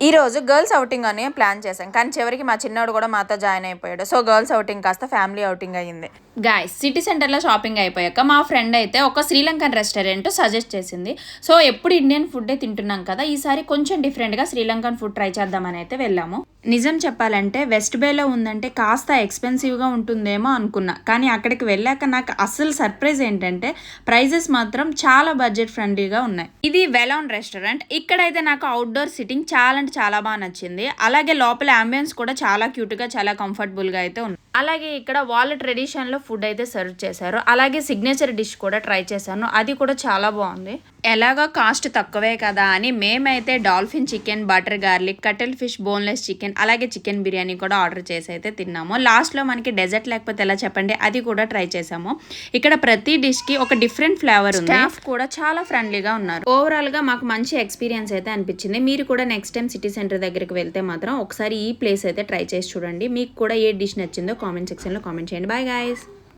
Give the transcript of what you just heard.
ఈ రోజు girls outing అని ప్లాన్ చేశాం, కానీ చివరికి మా చిన్నోడు కూడా మాతో జాయిన్ అయిపోయాడు. సో గర్ల్స్ అవుటింగ్ కాస్త ఫ్యామిలీ అవుటింగ్ అయ్యింది. గాయస్, సిటీ సెంటర్లో షాపింగ్ అయిపోయాక మా ఫ్రెండ్ అయితే ఒక శ్రీలంకన్ రెస్టారెంట్ సజెస్ట్ చేసింది. సో ఎప్పుడు ఇండియన్ ఫుడ్డే తింటున్నాం కదా, ఈసారి కొంచెం డిఫరెంట్గా శ్రీలంకన్ ఫుడ్ ట్రై చేద్దామని అయితే వెళ్ళాము. నిజం చెప్పాలంటే వెస్ట్ బేలో ఉందంటే కాస్త ఎక్స్పెన్సివ్గా ఉంటుందేమో అనుకున్నా, కానీ అక్కడికి వెళ్ళాక నాకు అసలు సర్ప్రైజ్ ఏంటంటే ప్రైజెస్ మాత్రం చాలా బడ్జెట్ ఫ్రెండ్లీగా ఉన్నాయి. ఇది వెలాన్ రెస్టారెంట్. ఇక్కడైతే నాకు అవుట్డోర్ సిట్టింగ్ చాలా అంటే చాలా బాగా నచ్చింది. అలాగే లోపల అంబియన్స్ కూడా చాలా క్యూట్గా చాలా కంఫర్టబుల్గా అయితే ఉంది. అలాగే ఇక్కడ వాళ్ళ ట్రెడిషన్లో ఫుడ్ అయితే సర్వ్ చేశారు. అలాగే సిగ్నేచర్ డిష్ కూడా ట్రై చేశాను, అది కూడా చాలా బాగుంది. ఎలాగో కాస్ట్ తక్కువే కదా అని మేమైతే dolphin chicken, butter garlic, cuttlefish, boneless chicken, అలాగే చికెన్ బిర్యానీ కూడా ఆర్డర్ చేసి అయితే తిన్నాము. లాస్ట్లో మనకి డెజర్ట్ లేకపోతే ఎలా చెప్పండి, అది కూడా ట్రై చేసాము. ఇక్కడ ప్రతి డిష్కి ఒక డిఫరెంట్ ఫ్లేవర్ ఉంది. స్టాఫ్ కూడా చాలా ఫ్రెండ్లీగా ఉన్నారు. ఓవరాల్గా మాకు మంచి ఎక్స్పీరియన్స్ అయితే అనిపించింది. మీరు కూడా నెక్స్ట్ టైం సిటీ సెంటర్ దగ్గరికి వెళ్తే మాత్రం ఒకసారి ఈ ప్లేస్ అయితే ట్రై చేసి చూడండి. మీకు కూడా ఏ డిష్ నచ్చిందో కామెంట్ సెక్షన్లో కామెంట్ చేయండి. Bye guys.